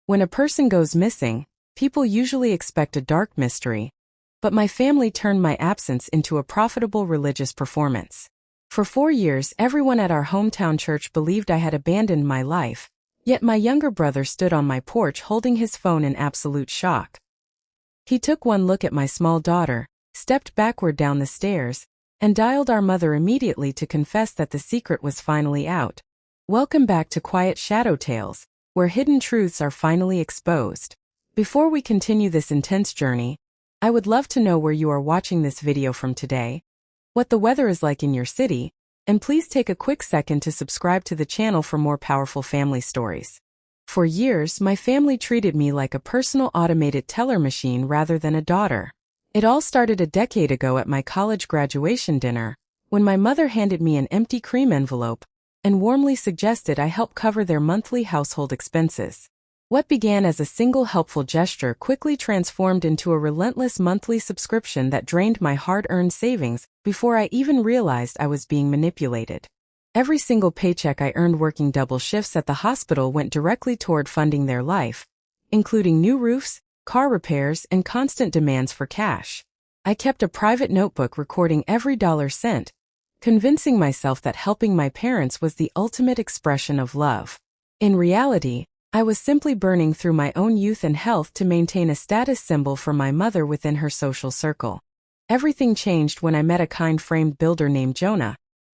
When a person goes missing, people usually expect a dark mystery, but my family turned my absence into a profitable religious performance. For 4 years, everyone at our hometown church believed I had abandoned my life, yet my younger brother stood on my porch holding his phone in absolute shock. He took one look at my small daughter, stepped backward down the stairs, and dialed our mother immediately to confess that the secret was finally out. Welcome back to Quiet Shadow Tales, where hidden truths are finally exposed. Before we continue this intense journey, I would love to know where you are watching this video from today, what the weather is like in your city, and please take a quick second to subscribe to the channel for more powerful family stories. For years, my family treated me like a personal automated teller machine rather than a daughter. It all started a decade ago at my college graduation dinner, when my mother handed me an empty cream envelope and warmly suggested I help cover their monthly household expenses. What began as a single helpful gesture quickly transformed into a relentless monthly subscription that drained my hard-earned savings before I even realized I was being manipulated. Every single paycheck I earned working double shifts at the hospital went directly toward funding their life, including new roofs, car repairs, and constant demands for cash. I kept a private notebook recording every dollar cent, convincing myself that helping my parents was the ultimate expression of love. In reality, I was simply burning through my own youth and health to maintain a status symbol for my mother within her social circle. Everything changed when I met a kind framed builder named Jonah,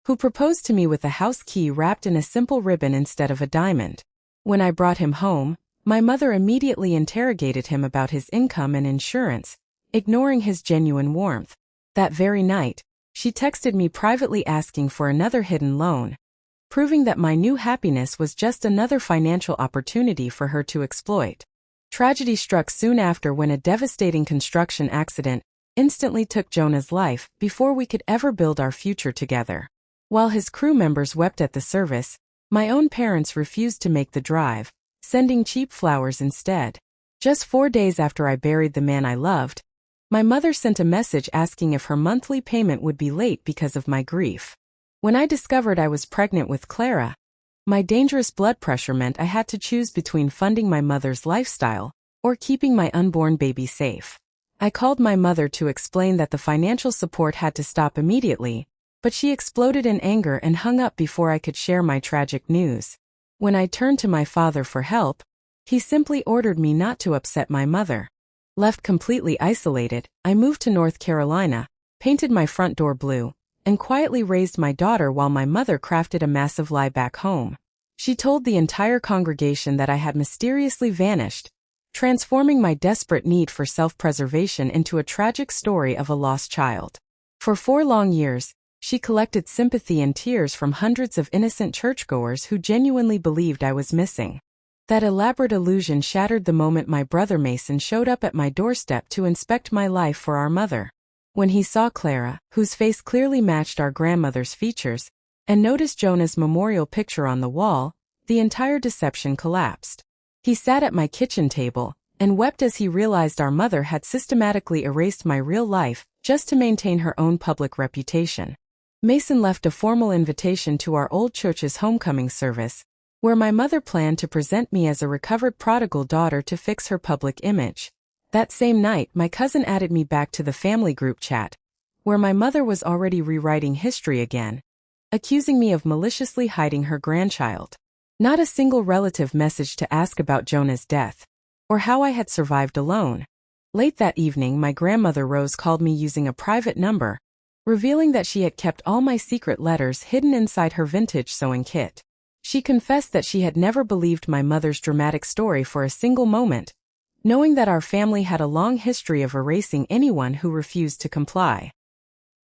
who proposed to me with a house key wrapped in a simple ribbon instead of a diamond. When I brought him home, my mother immediately interrogated him about his income and insurance, ignoring his genuine warmth. That very night, she texted me privately asking for another hidden loan, proving that my new happiness was just another financial opportunity for her to exploit. Tragedy struck soon after when a devastating construction accident instantly took Jonah's life before we could ever build our future together. While his crew members wept at the service, my own parents refused to make the drive, sending cheap flowers instead. Just 4 days after I buried the man I loved, my mother sent a message asking if her monthly payment would be late because of my grief. When I discovered I was pregnant with Clara, my dangerous blood pressure meant I had to choose between funding my mother's lifestyle or keeping my unborn baby safe. I called my mother to explain that the financial support had to stop immediately, but she exploded in anger and hung up before I could share my tragic news. When I turned to my father for help, he simply ordered me not to upset my mother. Left completely isolated, I moved to North Carolina, painted my front door blue, and quietly raised my daughter while my mother crafted a massive lie back home. She told the entire congregation that I had mysteriously vanished, transforming my desperate need for self-preservation into a tragic story of a lost child. For 4 long years, she collected sympathy and tears from hundreds of innocent churchgoers who genuinely believed I was missing. That elaborate illusion shattered the moment my brother Mason showed up at my doorstep to inspect my life for our mother. When he saw Clara, whose face clearly matched our grandmother's features, and noticed Jonah's memorial picture on the wall, the entire deception collapsed. He sat at my kitchen table and wept as he realized our mother had systematically erased my real life just to maintain her own public reputation. Mason left a formal invitation to our old church's homecoming service, where my mother planned to present me as a recovered prodigal daughter to fix her public image. That same night, my cousin added me back to the family group chat, where my mother was already rewriting history again, accusing me of maliciously hiding her grandchild. Not a single relative messaged to ask about Jonah's death, or how I had survived alone. Late that evening, my grandmother Rose called me using a private number, revealing that she had kept all my secret letters hidden inside her vintage sewing kit. She confessed that she had never believed my mother's dramatic story for a single moment, knowing that our family had a long history of erasing anyone who refused to comply.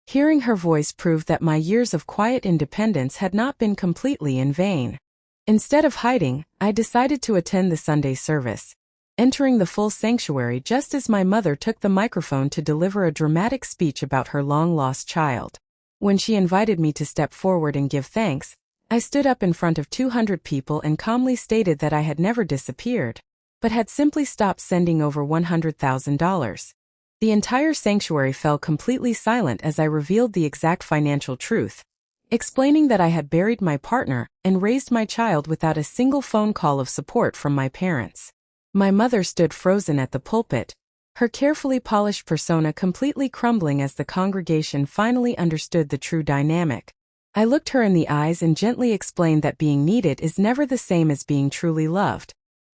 Hearing her voice proved that my years of quiet independence had not been completely in vain. Instead of hiding, I decided to attend the Sunday service, entering the full sanctuary just as my mother took the microphone to deliver a dramatic speech about her long-lost child. When she invited me to step forward and give thanks, I stood up in front of 200 people and calmly stated that I had never disappeared, but had simply stopped sending over $100,000. The entire sanctuary fell completely silent as I revealed the exact financial truth, explaining that I had buried my partner and raised my child without a single phone call of support from my parents. My mother stood frozen at the pulpit, her carefully polished persona completely crumbling as the congregation finally understood the true dynamic. I looked her in the eyes and gently explained that being needed is never the same as being truly loved.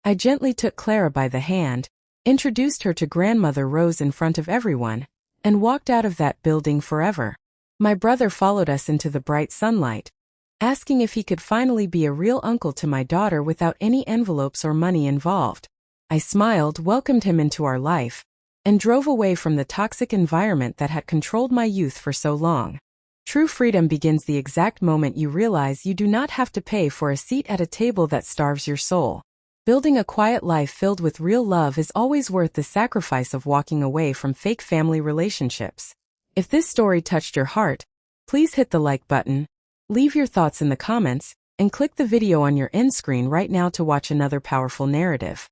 I gently took Clara by the hand, introduced her to Grandmother Rose in front of everyone, and walked out of that building forever. My brother followed us into the bright sunlight, asking if he could finally be a real uncle to my daughter without any envelopes or money involved. I smiled, welcomed him into our life, and drove away from the toxic environment that had controlled my youth for so long. True freedom begins the exact moment you realize you do not have to pay for a seat at a table that starves your soul. Building a quiet life filled with real love is always worth the sacrifice of walking away from fake family relationships. If this story touched your heart, please hit the like button, leave your thoughts in the comments, and click the video on your end screen right now to watch another powerful narrative.